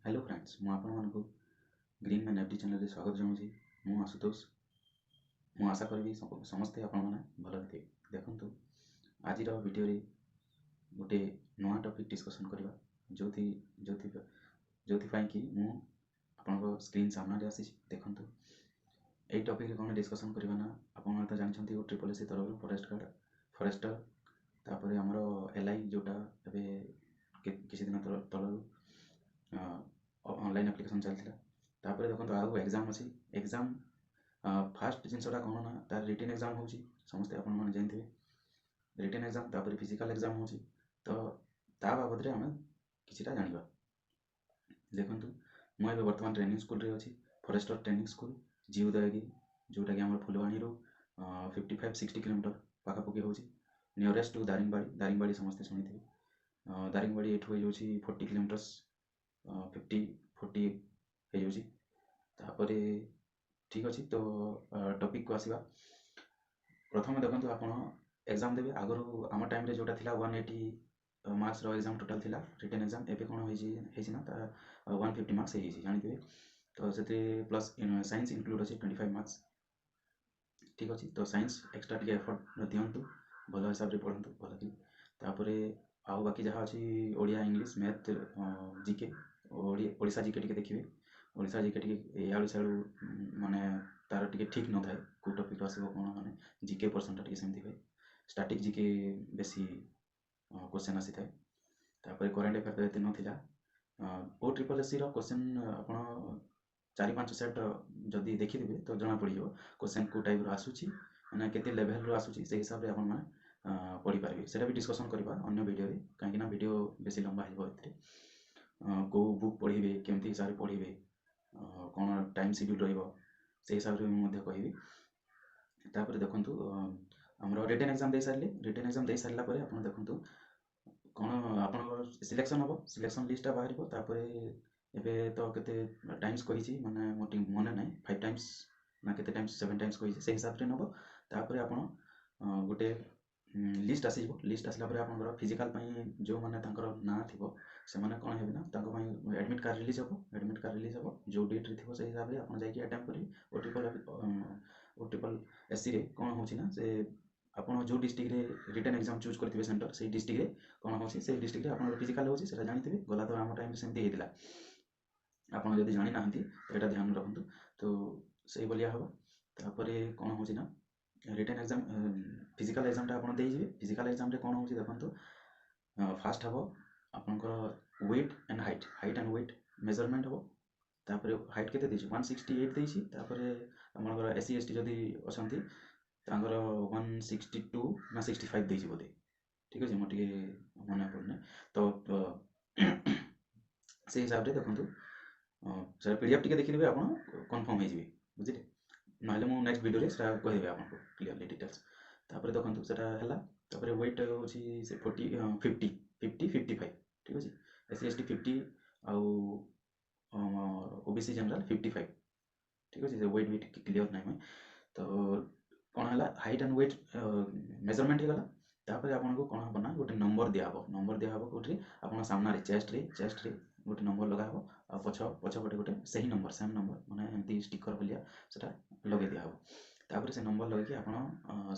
Hello friends ମୁଁ ଆପଣମାନଙ୍କୁ green man F D ଚ୍ୟାନେଲରେ ସ୍ୱାଗତ ଜଣାଉଛି। ମୁଁ ଆଶୁତୋଷ। ମୁଁ ଆଶା କରିବି ସମସ୍ତେ ଆପଣମାନେ ଭଲରେ ଥିବେ। ଦେଖନ୍ତୁ ଆଜିର ଭିଡ଼ିଓରେ ଗୋଟେ ନୂଆ ଟପିକ୍ ଡିସ୍କସନ୍ କରିବା ଯେଉଁଥିପାଇଁ କି ମୁଁ ଆପଣଙ୍କ ସ୍କ୍ରିନ୍ ସାମ୍ନାରେ ଆସିଛି। ଦେଖନ୍ତୁ ଏଇ ଟପିକ୍ରେ କ'ଣ ଡିସ୍କସନ୍ କରିବା ନା, ଆପଣମାନେ ତ ଜାଣିଛନ୍ତି OSSC ତରଫରୁ ଫରେଷ୍ଟର ତାପରେ ଆମର LI ଯେଉଁଟା ଏବେ କିଛି ଦିନ ତଳରୁ ऑनलाइन एप्लिकेशन चलता। तापर देखो आगे एग्जाम अच्छी एग्जाम फास्ट जिनसा कौन ना तार रिटन एग्जाम हो समस्ते आप जानते रिटन एग्जाम तापर फिजिकल एग्जाम हो तो ता बाबद आम कि जाना। देखु मुझे बर्तमान ट्रेनिंग स्कूल रे अच्छी फरेस्टर ट्रेनिंग स्कूल जी उदयगिरी जोटा कि आम फुलवाणी 55-60 किलोमीटर पाखापाखि हो नियरेस्ट टू दारिंगबाड़ी समस्ते शुणी थे। दारिंगबाड़ी एठू हो 40 किलोमीटर्स 50-40 हो ठीक अच्छे। तो टॉपिक को आसवा प्रथम देखो आप एग्जाम देवे आगु आम टाइम जोटा था 180 मार्क्स एग्जाम टोटाल थिला रिटन एग्जाम एवं कौन होना 150 मार्क्स जानते। तो से प्लस साइंस इंक्लूड अच्छे 25 मार्क्स ठीक अच्छे। तो साइंस एक्सट्रा टी एफर्ट दिंतु भल हिसाब से पढ़ु भल तापर आउ बाकी जहाँ अच्छी Odia English math GK Odisha GK T देखिए ओडिशा जीके टी याड़ू सियाड़ू माने तार टी ठीक न थाए कौ टपिक आसो कौन माने जीके पर्सन टी सेमती हुए स्टाटिक जीके बेसी क्वेश्चन आसी थाए। तापर करेन्ट अफेयर तो ये नाला OSSC क्वेश्चन आप 4-5 सेट जदि देखिथे तो जना पड़ जाए क्वेश्चन को टाइप आसूसी मैंने केते लेवल आसूसी से हिसाब से आप पढ़ी पारे से भी डिस्कसन करवा अन्य वीडियो कहीं वीडियो बेसी लंबा हो कौ बुक पढ़े केमती हिसाब से पढ़े कौन टाइम शेड्यूल से हिसाब से मुझे कहि। तापर देखु आमर रिटन एग्जाम दे सारे रिटन एग्जाम दे सारा आप देखु कौन आप सिलेक्शन हम सिलेक्शन लिस्ट बाहर तापर एबे तो केते टाइम्स कही माने मोटी मन ना 5 टाइम्स ना केते टाइम्स 7 टाइम्स कही से हिसाब से नब तापर आप गोटे लिस्ट आसो लिस्ट आसला आप फिजिकाल जो मैंने ना थी से मैंने कौन है ना एडमिट कार्ड रिलीज हम एडमिट कार्ड रिलीज हम जो डेट रे थी से हिसाब से आप जाकि अटेम्प्ट करेंगे OSSC रे कौन होना से आप जो डिस्ट्रिक्ट रे रिटन एग्जाम चूज करेंगे सेंटर से डिस्ट्रिक्ट रे कौन हो डिस्ट्रिक्ट आप फिजिकाल हो जानते गला तो आम टाइम सेमती होता आप जब जानी ना तो ध्यान रखु तो से भाया हम। तापर कौन हो रिटन एग्जाम फिजिकल एग्जाम आप फिजिकल एग्जाम कौन हो देखो फास्ट हम आपंकर weight and height and weight measurement हम तापर हाइट के 168 देती तापर आमर SC ST जदि अच्छा 162 ना 65 देती बोधे ठीक अच्छे मोटे मन पड़ना तो से हिसाब से देखो सर PDF टी देखिए आप कन्फर्म हो बुझे ना मुझे नेक्स्ट वीडियो कहीदेवी आपको क्लीयरली डिटेल्स। तापर देखो से वेट हूँ 40 50 55 ठीक अच्छे SC ST 50 आउ OBC जनरल 55 ठीक अच्छे से वेट भी क्लीयर ना मुझे तो कौन है हाइट एंड वेट मेजरमेंट होगा तापर आपको कौन हम ना गोटे नंबर दिहब कौटे आप सामने चेस्ट रे गोटे नंबर लगा आ पछपटे गोटे सही नंबर सेम नंबर मैंने एमती स्टिकर भाया से लगे दिहब तापर से नंबर लगे आप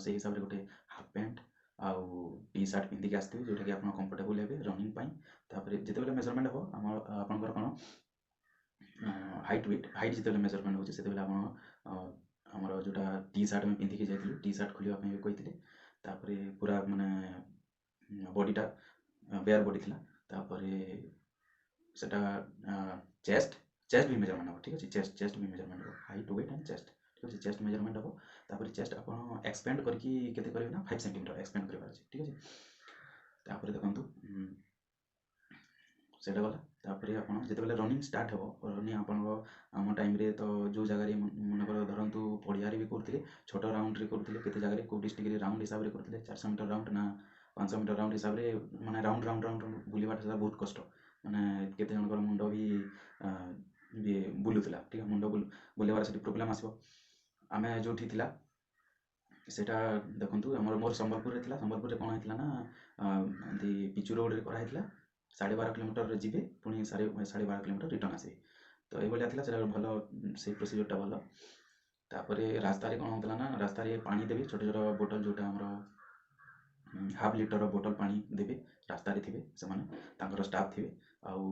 से हिसाब से गोटे हाफ पैंट आउ टी सार्ट पिंधिक आसते जोटा कि आप कंफर्टेबल हे रनिंग तापर जिते मेजरमेंट हम आपंकर कौन हाइट जिते मेजरमेंट हो आमर जोटा टी सार्ट में पिंधिकी जाइलु टी सार्ट खोलने कही तापर पूरा माने बॉडीटा बेयर बॉडी थिला तापर सेटा चेस्ट भी मेजरमेंट हम ठीक अच्छे चेस्ट भी मेजरमेंट हम हाइट वेट एंड चेस्ट ठीक अच्छे चेस्ट मेजरमेंट हम तापर चेस्ट आप एक्सपेंड करके केते करेंगे ना 5 सेंटीमीटर एक्सपेंड करवार अच्छे ठीक अच्छे। तापर देखु से गला तापर आप जिते रनिंग स्टार्ट हो रनिंग आप आम टाइम तो जो जगह मनकर धरतु पड़िया भी करते छोट राउंड करते केते जगह को डिस्ट्रिक्ट राउंड हिसाब से करते 400 मीटर राउंड ना 500 मीटर राउंड हिसाब से माने राउंड राउंड राउंड बुलवाटा बहुत कष्ट माने केते जनकर मुंड भी बुलूला ठीक है मुंड बुलेबार से प्रोब्लेम आसो आम जो सेटा देखु मोर संबलपुर कौन होता ना पिचु रोड कराई 12.5 किलोमीटर ଯିବେ ପୁଣି 12.5 किलोमीटर रिटर्न ଆସିବେ। ତ ଏଇଭଳିଆ ଥିଲା, ସେଟା ଭଲ, ସେଇ ପ୍ରୋସିଜରଟା ଭଲ। ତାପରେ ରାସ୍ତାରେ କ'ଣ ହେଉଥିଲା ନା, ରାସ୍ତାରେ ପାଣି ଦେବେ, ଛୋଟ ଛୋଟ ବୋଟଲ, ଯେଉଁଟା ଆମର ହାଫ୍ ଲିଟର ବୋଟଲ ପାଣି ଦେବେ, ରାସ୍ତାରେ ଥିବେ ସେମାନେ, ତାଙ୍କର ଷ୍ଟାଫ୍ ଥିବେ। ଆଉ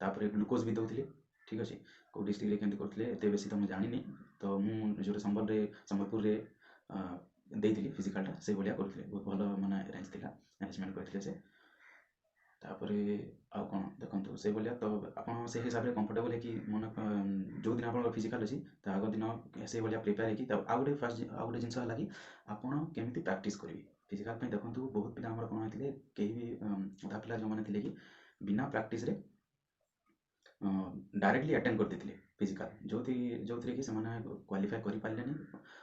ତାପରେ ଗ୍ଲୁକୋଜ୍ ବି ଦେଉଥିଲେ। ଠିକ୍ ଅଛି, କେଉଁ ଡିଷ୍ଟ୍ରିକ୍ଟରେ କେମିତି କରୁଥିଲେ ଏତେ ବେଶୀ ତ ମୁଁ ଜାଣିନି, ତ ମୁଁ ଯେଉଁଟା ସମ୍ବଲପୁରରେ ଦେଇଥିଲି ଫିଜିକାଲଟା, ସେଇଭଳିଆ କରୁଥିଲେ, ବହୁତ ଭଲ ମାନେ ଆରେଞ୍ଜମେଣ୍ଟ କରିଥିଲେ ସେ। ତାପରେ ଆଉ କ'ଣ ଦେଖନ୍ତୁ, ସେଇଭଳିଆ ତ ଆପଣ ସେଇ ହିସାବରେ କମ୍ଫର୍ଟେବଲ୍ ହେଇକି ଯେଉଁଦିନ ଆପଣଙ୍କର ଫିଜିକାଲ୍ ଅଛି ତା ଆଗ ଦିନ ସେଇଭଳିଆ ପ୍ରିପେୟାର ହେଇକି, ଆଉ ଗୋଟେ ଜିନିଷ ହେଲା କି ଆପଣ କେମିତି ପ୍ରାକ୍ଟିସ୍ କରିବେ ଫିଜିକାଲ୍ ପାଇଁ। ଦେଖନ୍ତୁ ବହୁତ ପିଲା ଆମର କ'ଣ ହେଇଥିଲେ, କେହି ବି ଅଧା ପିଲା ଯେଉଁମାନେ ଥିଲେ କି ବିନା ପ୍ରାକ୍ଟିସ୍ରେ डायरेक्टली अटेंड करते फिजिकाल, जो कि ସେମାନେ क्वालिफाई କରିପାରିଲେନି।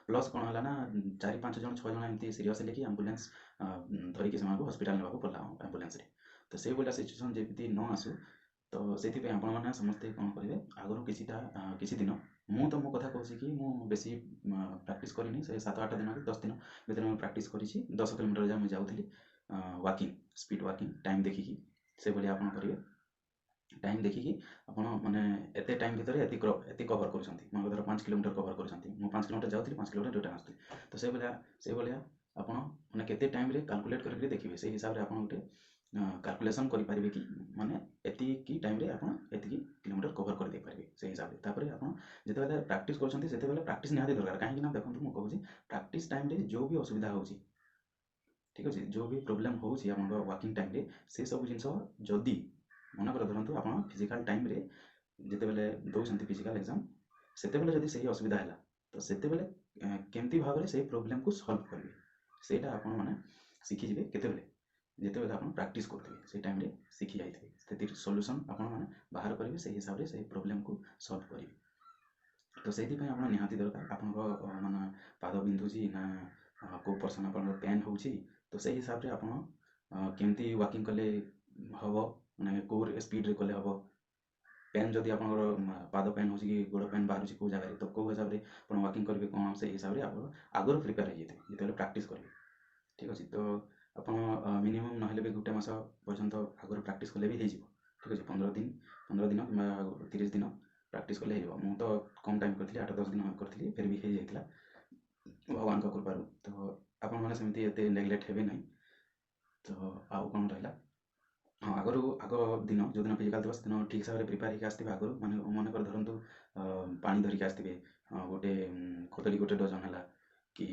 ପ୍ଲସ୍ କ'ଣ ହେଲା ନା 4-5 ଜଣ 6 ଜଣ ଏମିତି ସିରିୟସ୍ ହେଲେ କି ଆମ୍ବୁଲାନ୍ସ ଧରିକି ସେମାନଙ୍କୁ ହସ୍ପିଟାଲ ନେବାକୁ ପଡ଼ିଲା ଆମ୍ବୁଲାନ୍ସରେ। ତ ସେଇଭଳିଆ ସିଚୁଏସନ୍ ଯେମିତି ନ ଆସୁ, ତ ସେଥିପାଇଁ ଆପଣମାନେ ସମସ୍ତେ କ'ଣ କରିବେ, ଆଗରୁ କିଛି ଦିନ, ମୁଁ ତ ମୋ କଥା କହୁଛି କି ମୁଁ ବେଶୀ ପ୍ରାକ୍ଟିସ୍ କରିନି, ସେ 7-8 ଦିନ କି 10 ଦିନ ଭିତରେ ମୁଁ ପ୍ରାକ୍ଟିସ୍ କରିଛି। 10 କିଲୋମିଟର ଯାଏଁ ମୁଁ ଯାଉଥିଲି ୱାକିଂ, ସ୍ପିଡ୍ ୱାକିଂ, ଟାଇମ୍ ଦେଖିକି ସେଇଭଳିଆ ଆପଣ କରିବେ। टाइम देखिकी आपण माने एते टाइम भितर एति कवर करूछंती, मन धर 5 किलोमीटर कवर करूछंती, मु 5 किलोमीटर जाउथली, 5 किलोमीटर रिटर्न आसुथली। तो से भलिया आपण माने केते टाइम रे कैलकुलेट करके देखिबे, से हिसाब रे आपण गुटे कैलकुलेशन करि परिबे कि माने एति की टाइम रे आपण एति की किलोमीटर कवर कर दे परिबे से हिसाब रे। तापरे आपण जेते बेले प्रैक्टिस करछंती सेते बेले प्रैक्टिस निहाती दरकार, काहे कि ना देखंतु मु कहूची प्रैक्टिस टाइम रे जो भी असुविधा होउची, ठीक अछि, जो भी प्रॉब्लम होउची आपण वर्किंग टाइम रे, से सब जिंस जदी मनकर धरतु आप फिजिकाल टाइम रे जिते बेले दौरान फिजिकाल एग्जाम, से जब से असुविधा है तो से केमती भाव में से प्रोब्लेम को सॉल्व करेंगे, सेटा आपण मैंने शिखिजे केतेबेले जिते आप प्रैक्टिस करेंगे, से टाइम रे शिखि जाइए सॉल्यूशन आपण मैंने बाहर करेंगे, से हिसाब से से प्रोब्लेम को सॉल्व करेंगे। तो से निहाती दरकार आपण माने पाद बिंधुची ना को पर्सन आप पेन हो, तो से हिसाब से आप केमती वॉकिंग कले हम, मैंने कौ स्पीड रे कले हम, पेन जदि आप पाद पेन हो कि गोड़ पेन बाहर कौ जगह, तो कौ हिसाब से आप वॉकिंग करेंगे कौन, से हिसाब से आप आगर प्रिपेयर हो जाते जिते प्रैक्टिस करेंगे। ठीक अच्छे, तो आप मिनिमम ना भी गोटे मस पर्यंत आगर प्रैक्टिस कले भी हो, ठीक अच्छे, 15 दिन कि 30 दिन प्रैक्टिस कले हो। मु तो कम टाइम करी 8-10 दिन करी, फिर भी हो जाता भगवान कृपारू। तो आपण मैंने सेमती एते नेग्लेक्ट हेबे नहीं। तो आउ कौन रहा, हाँ आग दिन जो दिन फिजिकाल दिवस दिन ठीक हिसाब से प्रिपेयर होकर आसते आगु, माने मनकर धरतु पानी धरिक आसते, गोटे कदली गोटे डजन है कि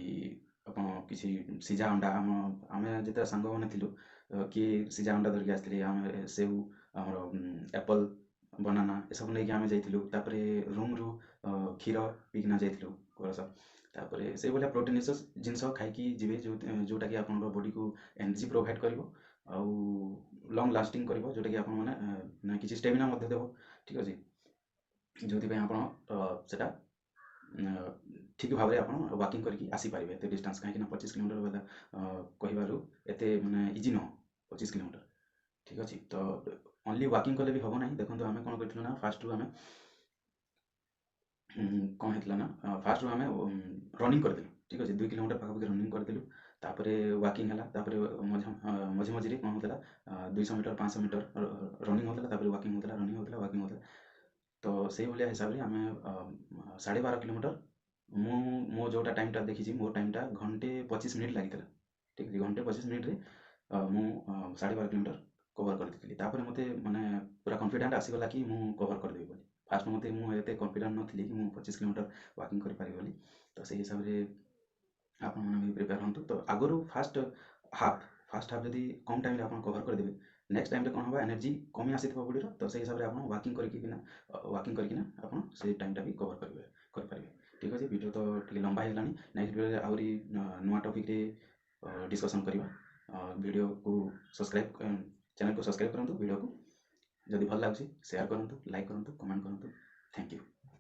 आप किसी सीझा अंडा, आम जिते सांग मैंने थिलु किए सीझा अंडा धरिक आसते, आम सेव आमर एप्पल बनाना ए सब नहीं आम जापर रूम रू क्षीर पीकिना जाइलु कलस, तापर से भाया प्रोटीनियस जिनस खाई जी जोटा कि आप बॉडी को एनर्जी प्रोवाइड कर लंग लास्टिंग कर, जोटा कि आप किसी स्टेमिना देव। ठीक अच्छे, जो आपटा ठीक भाव में आप वॉकिंग करके आसीपारे एत डिस्टेंस, कहीं 25 किलोमीटर कहू एत मानने इजी नुह 25 किलोमीटर। ठीक अच्छे, तो ओनली वॉकिंग कले भी हम ना। देखो आम कौन कर ना, फास्ट रू आम कौन होता ना, फास्ट रू आम रनिंग करदेलु। ठीक अच्छे, 2 किलोमीटर पाखापाखि रनिंग करदेलु, तापर वॉकिंग है, मझे मझे कौन होता 200 मीटर 500 मीटर रनिंग होता, तापर वॉकिंग होता, रनिंग होता, वॉकिंग होता। तो से भाया हिसाब से आम 12.5 किलोमीटर मो जोटा टाइमटा देखी, मो टाइमटा घंटे 25 मिनिट लगी। ठीक है, घंटे 25 मिनिट मु 12.5 किलोमीटर कवर करती। तापर मते माने पूरा कॉन्फिडेंट आसीगला कि मु कवर करदेवी बोली। फास्ट मते मुझे कॉन्फिडेंट नथी कि मु 25 किलोमीटर वॉकिंग कर पारि बोली। तो से हिसाब से आप भी प्रिपेयर हूँ। तो आगु फास्ट हाफ जदि कम टाइम आप कवर करदेवे, नेक्स्ट टाइम कौन हम एनर्जी कमी आसी बॉडी, तो से हिसाब से आप वॉकिंग करके आप से टाइमटा भी कवर करेंगे। ठीक अच्छे, वीडियो तो टे लंबा होगा, नेक्स्ट वीडियो आहरी नुआ टॉपिक रे डिस्कसन करवा। वीडियो को सब्सक्राइब, चैनल को सब्सक्राइब करूँ, वीडियो को जदि भल लगे शेयर करूँ, लाइक करूँ, कमेंट करूँ। Thank you.